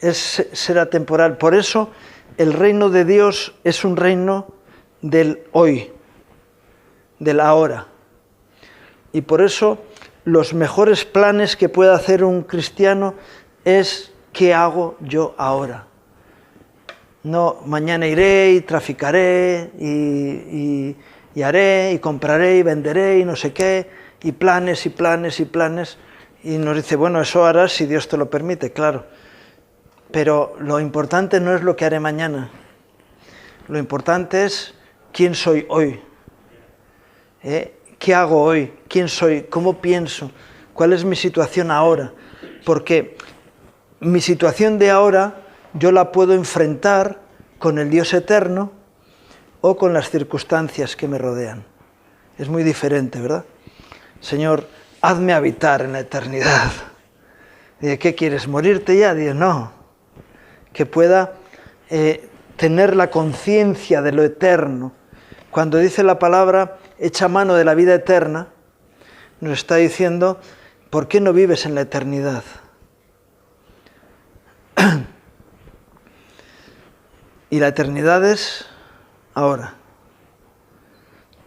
Es ser atemporal. Por eso el reino de Dios es un reino del hoy, del ahora. Y por eso los mejores planes que puede hacer un cristiano es ¿qué hago yo ahora? No, mañana iré y traficaré y haré y compraré y venderé y no sé qué, y planes y planes y planes. Y nos dice, bueno, eso harás si Dios te lo permite, claro. Pero lo importante no es lo que haré mañana. Lo importante es quién soy hoy. ¿Qué hago hoy? ¿Quién soy? ¿Cómo pienso? ¿Cuál es mi situación ahora? Porque mi situación de ahora yo la puedo enfrentar con el Dios eterno o con las circunstancias que me rodean. Es muy diferente, ¿verdad? Señor, hazme habitar en la eternidad. ¿Qué quieres? ¿Morirte ya? Dios, no. Que pueda tener la conciencia de lo eterno. Cuando dice la palabra, echa mano de la vida eterna, nos está diciendo, ¿por qué no vives en la eternidad? Y la eternidad es ahora.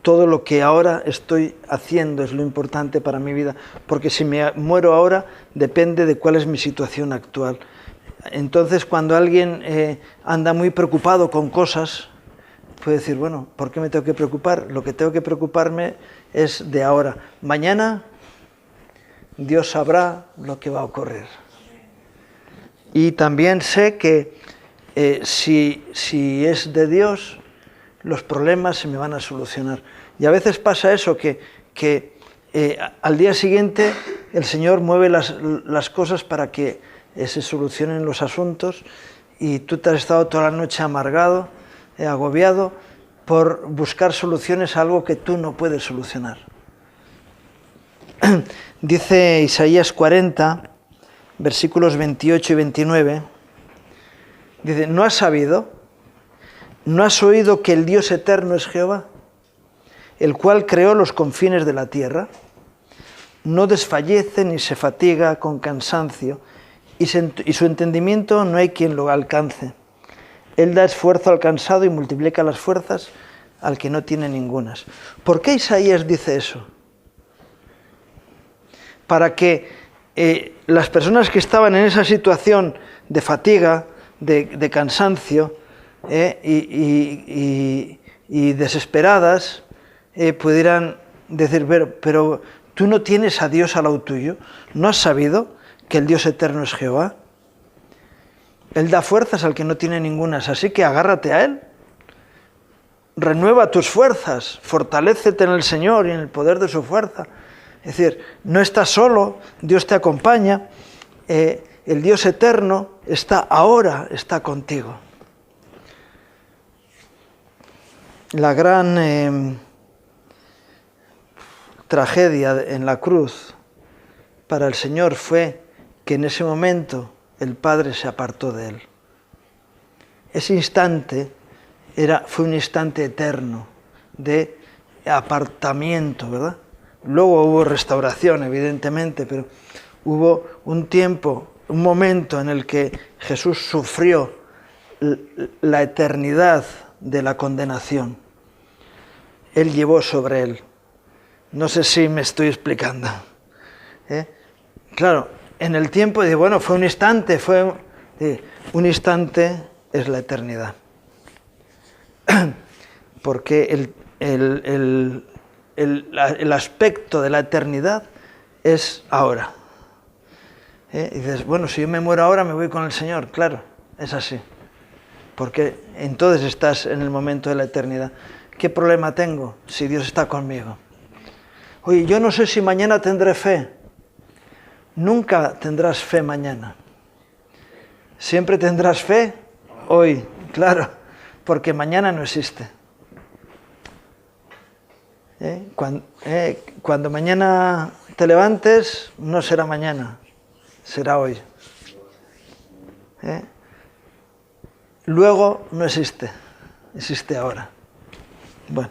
Todo lo que ahora estoy haciendo es lo importante para mi vida, porque si me muero ahora depende de cuál es mi situación actual. Entonces, cuando alguien anda muy preocupado con cosas, puede decir, bueno, ¿por qué me tengo que preocupar? Lo que tengo que preocuparme es de ahora. Mañana Dios sabrá lo que va a ocurrir. Y también sé que si es de Dios, los problemas se me van a solucionar. Y a veces pasa eso, que al día siguiente el Señor mueve las cosas para que se solucionen los asuntos y tú te has estado toda la noche amargado, agobiado por buscar soluciones a algo que tú no puedes solucionar. Dice Isaías 40, versículos 28 y 29, dice, ¿no has sabido? ¿No has oído que el Dios eterno es Jehová, el cual creó los confines de la tierra? No desfallece ni se fatiga con cansancio, y su entendimiento no hay quien lo alcance. Él da esfuerzo al cansado y multiplica las fuerzas al que no tiene ningunas. ¿Por qué Isaías dice eso? Para que las personas que estaban en esa situación de fatiga, de cansancio y desesperadas, pudieran decir, pero tú no tienes a Dios al lado tuyo, ¿no has sabido que el Dios eterno es Jehová? Él da fuerzas al que no tiene ningunas, así que agárrate a Él. Renueva tus fuerzas, fortalécete en el Señor y en el poder de su fuerza. Es decir, no estás solo, Dios te acompaña, el Dios eterno está ahora, está contigo. La gran tragedia en la cruz para el Señor fue que en ese momento el Padre se apartó de Él. Ese instante fue un instante eterno de apartamiento, ¿verdad? Luego hubo restauración, evidentemente, pero hubo un tiempo, un momento en el que Jesús sufrió la eternidad de la condenación. Él llevó sobre Él. No sé si me estoy explicando. Claro, en el tiempo, bueno, fue un instante, un instante es la eternidad. Porque el aspecto de la eternidad es ahora. Y dices, bueno, si yo me muero ahora me voy con el Señor. Claro, es así. Porque entonces estás en el momento de la eternidad. ¿Qué problema tengo si Dios está conmigo? Oye, yo no sé si mañana tendré fe. nunca tendrás fe mañana. Siempre tendrás fe hoy, claro, porque mañana no existe. Cuando mañana te levantes, no será mañana, será hoy. Luego no existe, existe ahora. Bueno.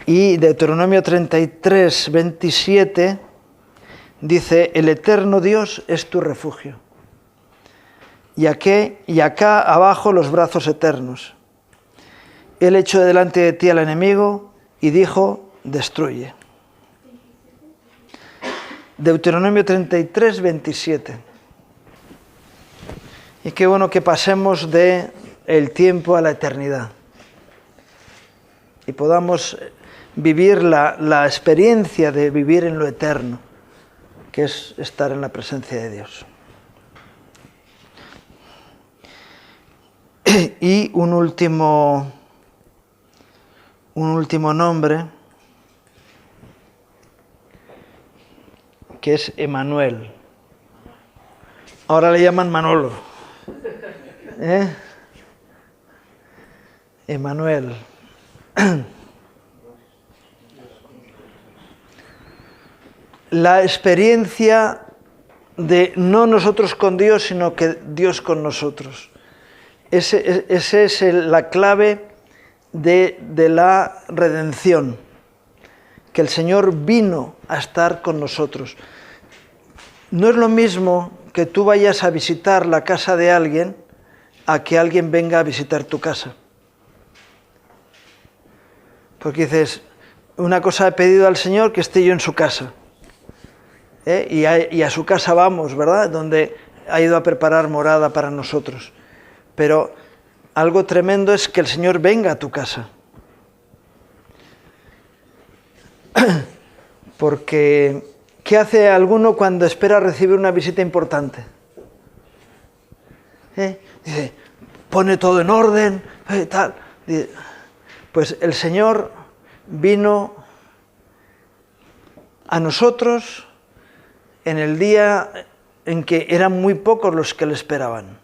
Y Deuteronomio 33, 27 dice: el eterno Dios es tu refugio. Y acá abajo los brazos eternos. Él echó delante de ti al enemigo y dijo: destruye. Deuteronomio 33, 27. Y qué bueno que pasemos del tiempo a la eternidad. Y podamos vivir la experiencia de vivir en lo eterno, que es estar en la presencia de Dios. Y un último nombre, que es Emanuel. Ahora le llaman Manolo. Emanuel. La experiencia de no nosotros con Dios, sino que Dios con nosotros. Esa es la clave de la redención, que el Señor vino a estar con nosotros. No es lo mismo que tú vayas a visitar la casa de alguien a que alguien venga a visitar tu casa. Porque dices, una cosa he pedido al Señor, que esté yo en su casa. Y a su casa vamos, ¿verdad? Donde ha ido a preparar morada para nosotros. Pero algo tremendo es que el Señor venga a tu casa. Porque, ¿qué hace alguno cuando espera recibir una visita importante? Dice, pone todo en orden, tal. Pues el Señor vino a nosotros en el día en que eran muy pocos los que le esperaban.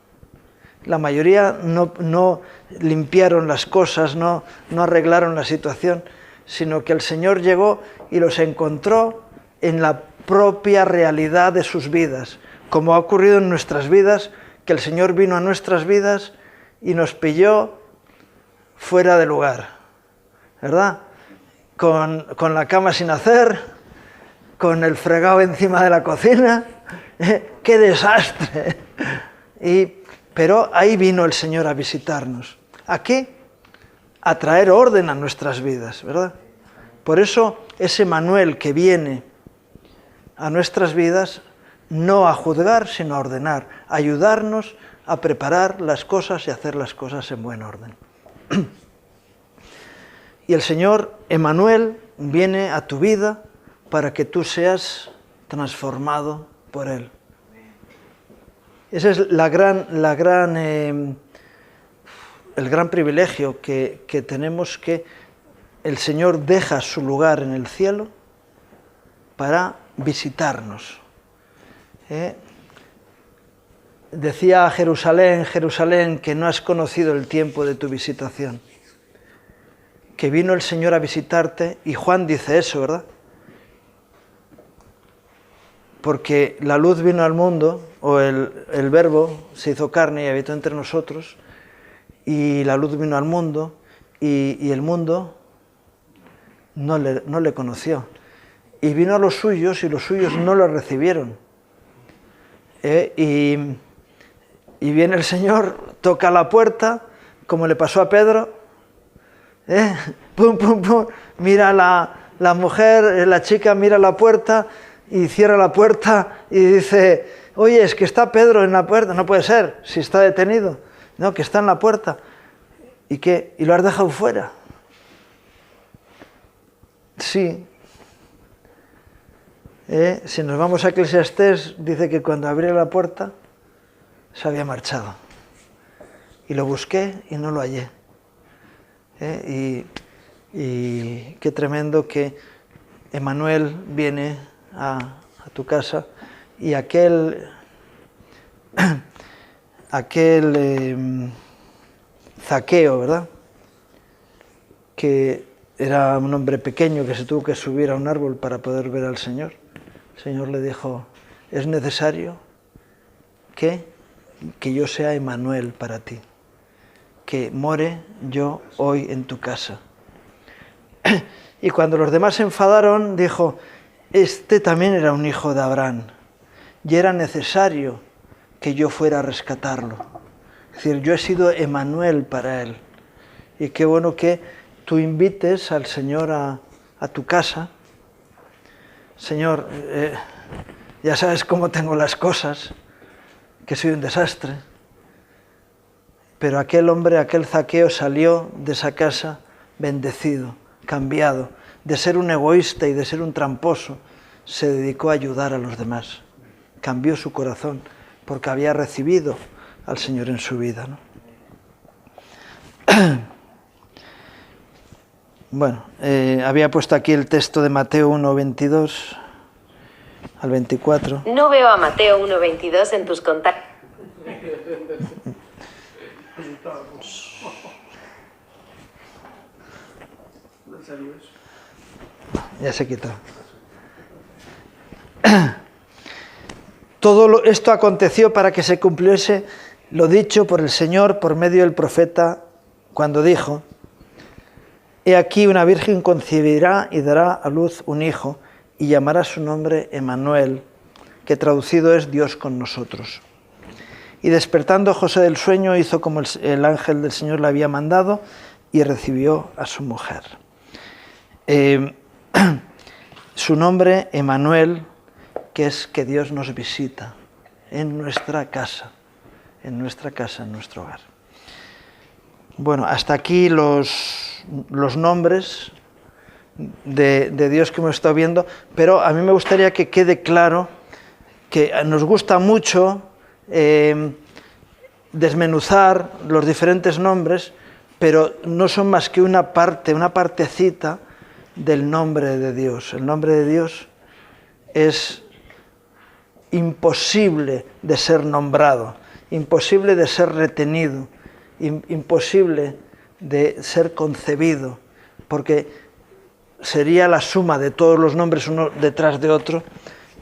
La mayoría no limpiaron las cosas, no arreglaron la situación, sino que el Señor llegó y los encontró en la propia realidad de sus vidas, como ha ocurrido en nuestras vidas, que el Señor vino a nuestras vidas y nos pilló fuera de lugar, ¿verdad? Con la cama sin hacer, con el fregado encima de la cocina, ¡qué desastre! Pero ahí vino el Señor a visitarnos. ¿A qué? A traer orden a nuestras vidas, ¿verdad? Por eso ese Manuel que viene a nuestras vidas, no a juzgar, sino a ordenar, a ayudarnos a preparar las cosas y hacer las cosas en buen orden. Y el Señor, Emanuel, viene a tu vida para que tú seas transformado por Él. Ese es el gran privilegio que tenemos, que el Señor deja su lugar en el cielo para visitarnos. Decía Jerusalén, Jerusalén, que no has conocido el tiempo de tu visitación. Que vino el Señor a visitarte, y Juan dice eso, ¿verdad? Porque la luz vino al mundo, o el Verbo se hizo carne y habitó entre nosotros, y la luz vino al mundo, y el mundo no le conoció. Y vino a los suyos, y los suyos no lo recibieron. Y viene el Señor, toca la puerta, como le pasó a Pedro, pum, pum, pum, mira la mujer, la chica mira la puerta, y cierra la puerta y dice, oye, es que está Pedro en la puerta. No puede ser, si está detenido. No, que está en la puerta. ¿Y qué? ¿Y lo has dejado fuera? Sí. Si nos vamos a Eclesiastés, dice que cuando abrió la puerta se había marchado. Y lo busqué y no lo hallé. Y qué tremendo que Emanuel viene a tu casa, y aquel Zaqueo, ¿verdad?, que era un hombre pequeño que se tuvo que subir a un árbol para poder ver al Señor. El Señor le dijo: es necesario que yo sea Emmanuel para ti, que more yo hoy en tu casa. Y cuando los demás se enfadaron, dijo: este también era un hijo de Abraham, y era necesario que yo fuera a rescatarlo. Es decir, yo he sido Emmanuel para él. Y qué bueno que tú invites al Señor a tu casa. Señor, ya sabes cómo tengo las cosas, que soy un desastre. Pero aquel hombre, aquel Zaqueo, salió de esa casa bendecido, cambiado. De ser un egoísta y de ser un tramposo, se dedicó a ayudar a los demás. Cambió su corazón porque había recibido al Señor en su vida, ¿no? Bueno, había puesto aquí el texto de Mateo 1, 22 al 24. No veo a Mateo 1, 22 en tus contactos. Ya se quitó. Todo esto aconteció para que se cumpliese lo dicho por el Señor por medio del profeta, cuando dijo: he aquí una virgen concebirá y dará a luz un hijo, y llamará su nombre Emmanuel, que traducido es Dios con nosotros. Y despertando José del sueño, hizo como el ángel del Señor le había mandado, y recibió a su mujer. Su nombre, Emmanuel, que es que Dios nos visita en nuestra casa, en nuestro hogar. Bueno, hasta aquí los nombres de Dios que hemos estado viendo, pero a mí me gustaría que quede claro que nos gusta mucho desmenuzar los diferentes nombres, pero no son más que una partecita del nombre de Dios. El nombre de Dios es imposible de ser nombrado, imposible de ser retenido, imposible de ser concebido, porque sería la suma de todos los nombres uno detrás de otro,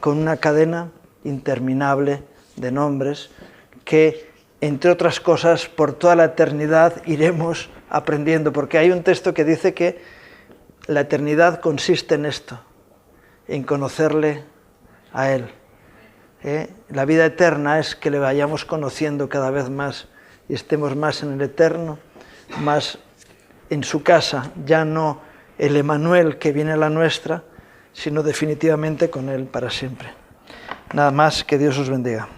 con una cadena interminable de nombres que, entre otras cosas, por toda la eternidad iremos aprendiendo, porque hay un texto que dice que la eternidad consiste en esto, en conocerle a Él. La vida eterna es que le vayamos conociendo cada vez más y estemos más en el eterno, más en su casa, ya no el Emmanuel que viene a la nuestra, sino definitivamente con Él para siempre. Nada más, que Dios os bendiga.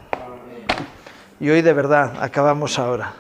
Y hoy de verdad acabamos ahora.